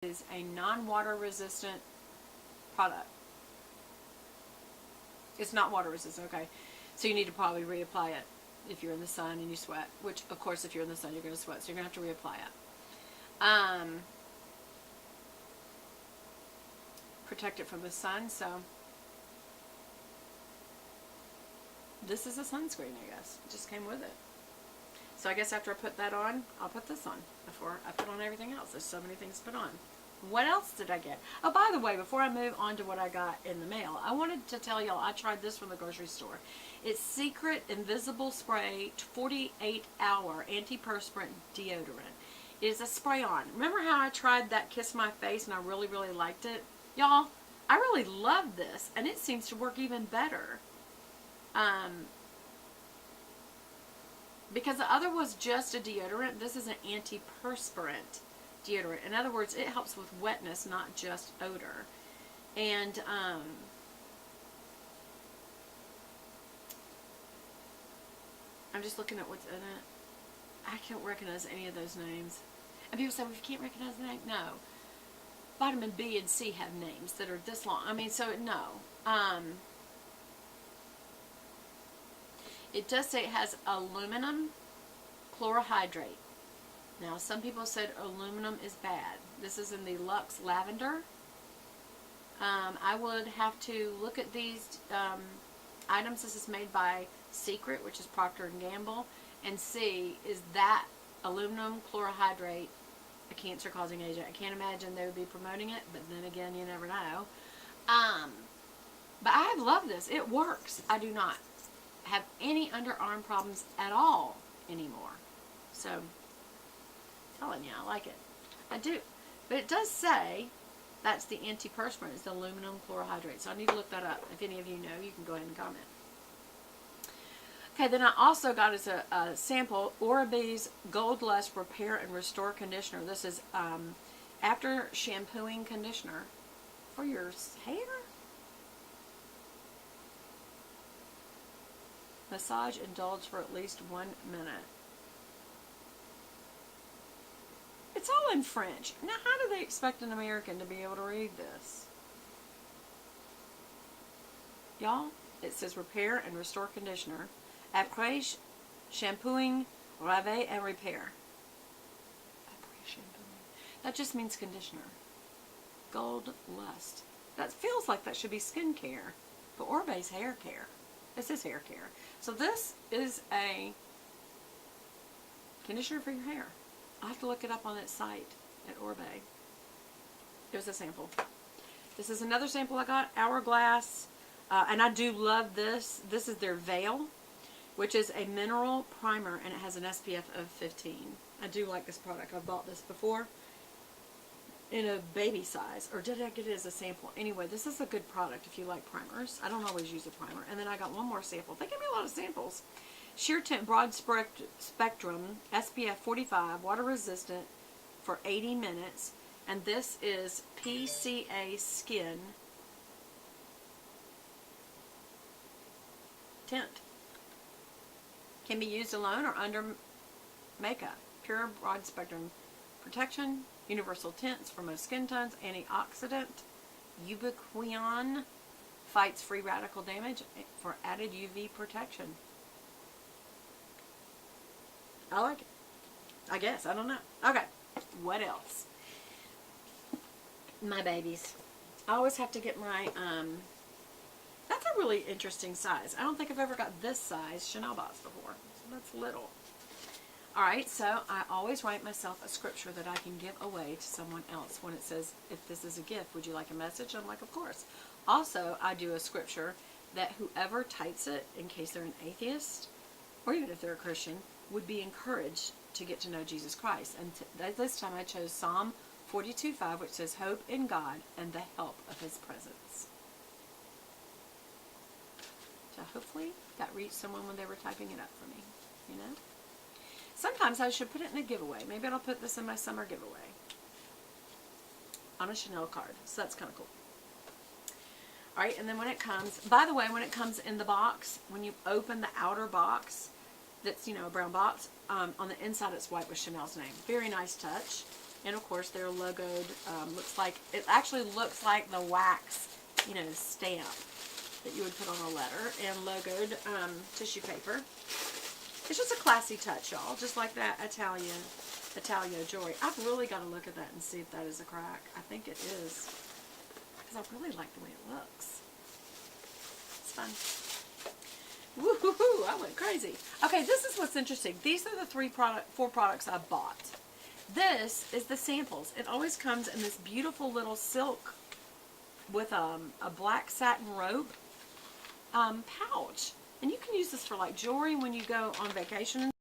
is a non-water resistant product. It's not water resistant, okay. So you need to probably reapply it if you're in the sun and you sweat, which of course if you're in the sun you're going to sweat, so you're going to have to reapply it. Protect it from the sun, so this is a sunscreen, I guess. It just came with it. So I guess after I put that on, I'll put this on before I put on everything else. There's so many things to put on. What else did I get? Oh, by the way, before I move on to what I got in the mail, I wanted to tell y'all I tried this from the grocery store. It's Secret Invisible Spray 48-hour antiperspirant deodorant. It is a spray-on. Remember how I tried that Kiss My Face and I really, really liked it? Y'all, I really love this, and it seems to work even better. Because the other was just a deodorant, this is an antiperspirant deodorant. In other words, it helps with wetness, not just odor. And I'm just looking at what's in it. I can't recognize any of those names. And people say, well, you can't recognize the name? No. Vitamin B and C have names that are this long. I mean, so no. It does say it has aluminum chlorohydrate. Now, some people said aluminum is bad. This is in the Luxe Lavender. I would have to look at these items. This is made by Secret, which is Procter & Gamble, and see, is that aluminum chlorohydrate a cancer-causing agent? I can't imagine they would be promoting it, but then again, you never know. But I love this. It works. I do not have any underarm problems at all anymore. So, I'm telling you, I like it. I do. But it does say that's the antiperspirant. It's the aluminum chlorohydrate. So I need to look that up. If any of you know, you can go ahead and comment. Okay, then I also got as a sample Oral-B's Gold Lust Repair and Restore Conditioner. This is after shampooing conditioner for your hair. Massage, indulge for at least 1 minute. It's all in French. Now, how do they expect an American to be able to read this? Y'all, it says repair and restore conditioner. Après shampooing, laver and repair. Après shampooing. That just means conditioner. Gold Lust. That feels like that should be skincare. But Oral-B's hair care. This is hair care. So this is a conditioner for your hair. I'll have to look it up on its site at Oral-B. Here's a sample. This is another sample I got, Hourglass. And I do love this. This is their Veil, which is a mineral primer, and it has an SPF of 15. I do like this product. I've bought this before in a baby size, or did I get it as a sample? Anyway, this is a good product if you like primers. I don't always use a primer. And then I got one more sample. They give me a lot of samples. Sheer Tint Broad Spectrum SPF 45, water resistant for 80 minutes. And this is PCA Skin Tint. Can be used alone or under makeup. Pure broad spectrum protection. Universal tints for most skin tones. Antioxidant. Ubiquinone fights free radical damage for added UV protection. I like it. I guess. I don't know. Okay. What else? My babies. I always have to get my, that's a really interesting size. I don't think I've ever got this size Chanel box before. So that's little. Alright, so I always write myself a scripture that I can give away to someone else when it says, if this is a gift, would you like a message? I'm like, of course. Also, I do a scripture that whoever types it, in case they're an atheist, or even if they're a Christian, would be encouraged to get to know Jesus Christ. And this time I chose Psalm 42:5, which says, hope in God and the help of His presence. So hopefully that reached someone when they were typing it up for me, you know? Sometimes I should put it in a giveaway. Maybe I'll put this in my summer giveaway on a Chanel card. So that's kind of cool. Alright, and then when it comes, by the way, when it comes in the box, when you open the outer box, that's, you know, a brown box, on the inside it's white with Chanel's name. Very nice touch. And of course they're logoed, it actually looks like the wax, you know, stamp that you would put on a letter, and logoed tissue paper. It's just a classy touch, y'all, just like that Italio jewelry. I've really got to look at that and see if that is a crack. I think it is, because I really like the way it looks. It's fun. Woohoo! I went crazy. Okay, this is what's interesting. These are the four products I bought. This is the samples. It always comes in this beautiful little silk with a black satin robe pouch. And you can use this for like jewelry when you go on vacation.